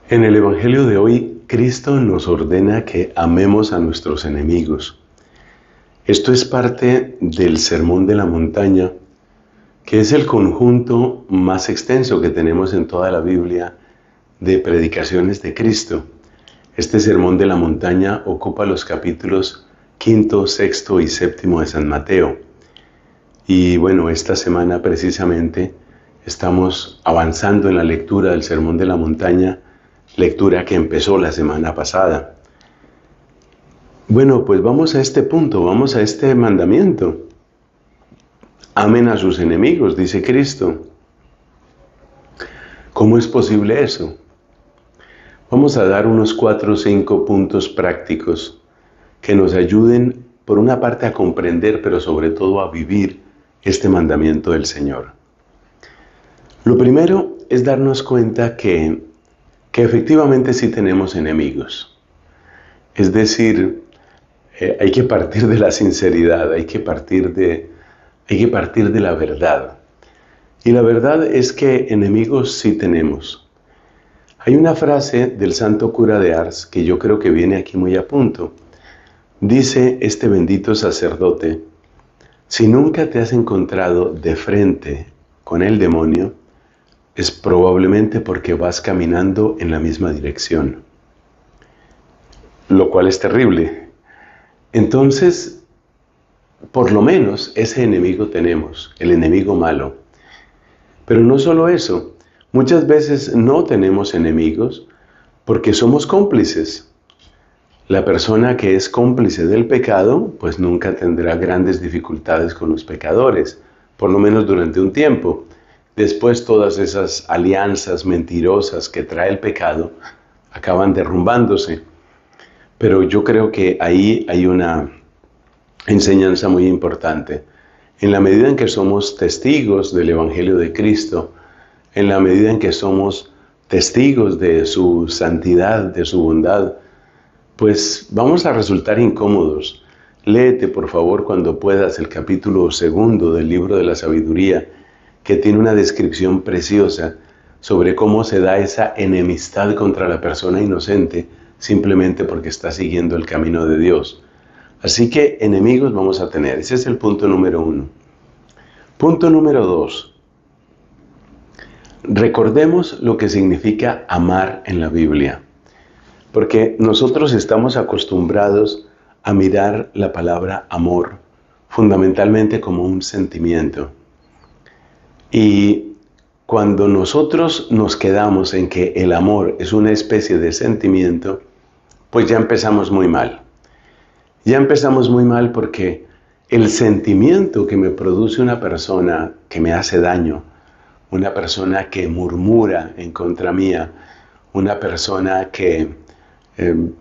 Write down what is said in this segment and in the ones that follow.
En el Evangelio de hoy, Cristo nos ordena que amemos a nuestros enemigos. Esto es parte del Sermón de la Montaña, que es el conjunto más extenso que tenemos en toda la Biblia de predicaciones de Cristo. Este Sermón de la Montaña ocupa los capítulos 5, 6 y 7 de San Mateo. Y bueno, esta semana precisamente estamos avanzando en la lectura del Sermón de la Montaña, lectura que empezó la semana pasada. Bueno, pues vamos a este punto, vamos a este mandamiento. Amen a sus enemigos, dice Cristo. ¿Cómo es posible eso? Vamos a dar unos 4 o 5 puntos prácticos que nos ayuden, por una parte, a comprender, pero sobre todo a vivir este mandamiento del Señor. Lo primero es darnos cuenta que efectivamente sí tenemos enemigos. Es decir, hay que partir de la sinceridad, hay que partir de la verdad. Y la verdad es que enemigos sí tenemos. Hay una frase del santo cura de Ars que yo creo que viene aquí muy a punto. Dice este bendito sacerdote: si nunca te has encontrado de frente con el demonio, es probablemente porque vas caminando en la misma dirección. Lo cual es terrible. Entonces, por lo menos ese enemigo tenemos, el enemigo malo. Pero no solo eso, muchas veces no tenemos enemigos porque somos cómplices. La persona que es cómplice del pecado, pues nunca tendrá grandes dificultades con los pecadores, por lo menos durante un tiempo. Después todas esas alianzas mentirosas que trae el pecado acaban derrumbándose. Pero yo creo que ahí hay una enseñanza muy importante. En la medida en que somos testigos del Evangelio de Cristo, en la medida en que somos testigos de su santidad, de su bondad, pues vamos a resultar incómodos. Léete, por favor, cuando puedas, el capítulo 2 del libro de la Sabiduría, que tiene una descripción preciosa sobre cómo se da esa enemistad contra la persona inocente simplemente porque está siguiendo el camino de Dios. Así que enemigos vamos a tener. Ese es el punto número 1. Punto número 2. Recordemos lo que significa amar en la Biblia. Porque nosotros estamos acostumbrados a mirar la palabra amor fundamentalmente como un sentimiento. Y cuando nosotros nos quedamos en que el amor es una especie de sentimiento, pues ya empezamos muy mal. Ya empezamos muy mal porque el sentimiento que me produce una persona que me hace daño, una persona que murmura en contra mía, una persona que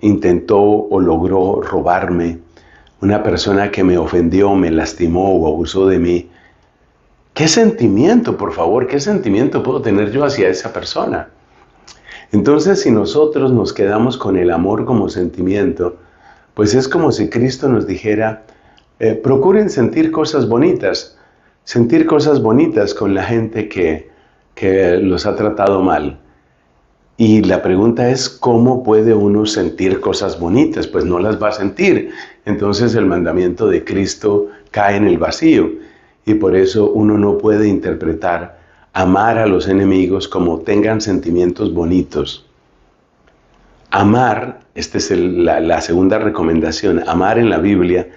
intentó o logró robarme, una persona que me ofendió, me lastimó o abusó de mí, ¿qué sentimiento, por favor, qué sentimiento puedo tener yo hacia esa persona? Entonces, si nosotros nos quedamos con el amor como sentimiento, pues es como si Cristo nos dijera, procuren sentir cosas bonitas con la gente que los ha tratado mal. Y la pregunta es, ¿cómo puede uno sentir cosas bonitas? Pues no las va a sentir. Entonces el mandamiento de Cristo cae en el vacío. Y por eso uno no puede interpretar amar a los enemigos como tengan sentimientos bonitos. Amar, esta es la segunda recomendación, amar en la Biblia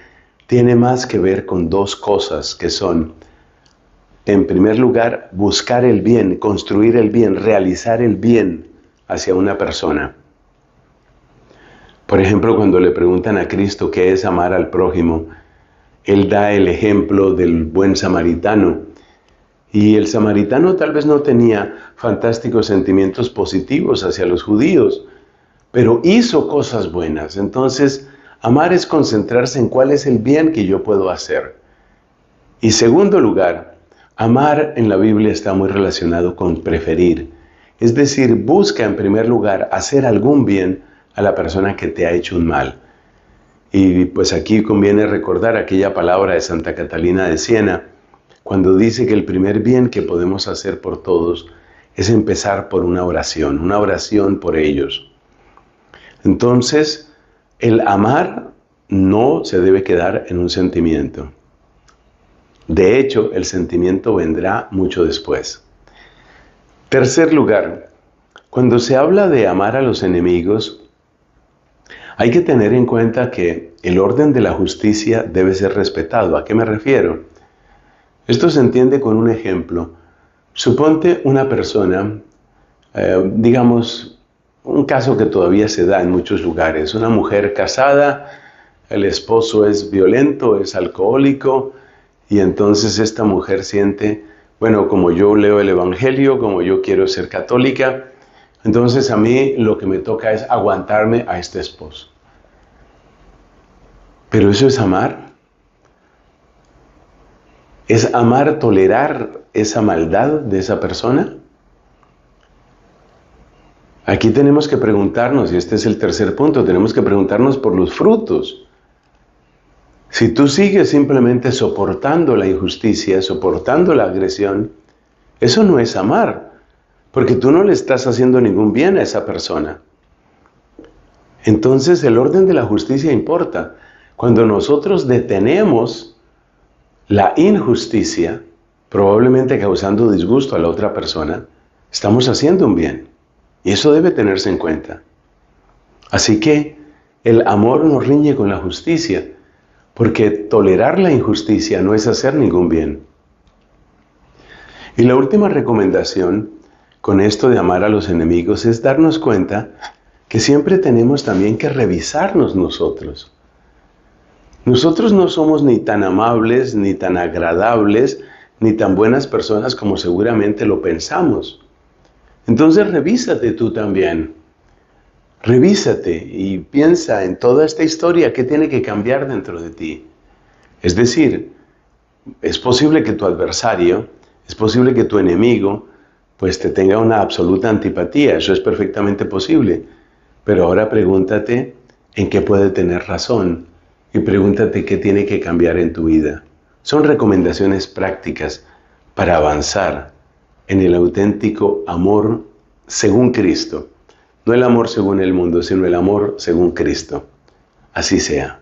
tiene más que ver con dos cosas que son, en primer lugar, buscar el bien, construir el bien, realizar el bien hacia una persona. Por ejemplo, cuando le preguntan a Cristo qué es amar al prójimo, Él da el ejemplo del buen samaritano. Y el samaritano tal vez no tenía fantásticos sentimientos positivos hacia los judíos, pero hizo cosas buenas. Entonces, amar es concentrarse en cuál es el bien que yo puedo hacer. Y segundo lugar, amar en la Biblia está muy relacionado con preferir. Es decir, busca en primer lugar hacer algún bien a la persona que te ha hecho un mal. Y pues aquí conviene recordar aquella palabra de Santa Catalina de Siena, cuando dice que el primer bien que podemos hacer por todos es empezar por una oración por ellos. Entonces, el amar no se debe quedar en un sentimiento. De hecho, el sentimiento vendrá mucho después. Tercer lugar, cuando se habla de amar a los enemigos, hay que tener en cuenta que el orden de la justicia debe ser respetado. ¿A qué me refiero? Esto se entiende con un ejemplo. Suponte una persona, digamos, un caso que todavía se da en muchos lugares, una mujer casada, el esposo es violento, es alcohólico, y entonces esta mujer siente, bueno, como yo leo el Evangelio, como yo quiero ser católica, entonces a mí lo que me toca es aguantarme a este esposo. Pero eso es amar. ¿Es amar tolerar esa maldad de esa persona? Aquí tenemos que preguntarnos, y este es el tercer punto, tenemos que preguntarnos por los frutos. Si tú sigues simplemente soportando la injusticia, soportando la agresión, eso no es amar, porque tú no le estás haciendo ningún bien a esa persona. Entonces el orden de la justicia importa. Cuando nosotros detenemos la injusticia, probablemente causando disgusto a la otra persona, estamos haciendo un bien. Y eso debe tenerse en cuenta. Así que el amor no riñe con la justicia, porque tolerar la injusticia no es hacer ningún bien. Y la última recomendación con esto de amar a los enemigos es darnos cuenta que siempre tenemos también que revisarnos nosotros. Nosotros no somos ni tan amables, ni tan agradables, ni tan buenas personas como seguramente lo pensamos. Entonces revísate tú también. Revísate y piensa en toda esta historia que tiene que cambiar dentro de ti. Es decir, es posible que tu adversario, es posible que tu enemigo, pues te tenga una absoluta antipatía. Eso es perfectamente posible. Pero ahora pregúntate en qué puede tener razón y pregúntate qué tiene que cambiar en tu vida. Son recomendaciones prácticas para avanzar en el auténtico amor según Cristo. No el amor según el mundo, sino el amor según Cristo. Así sea.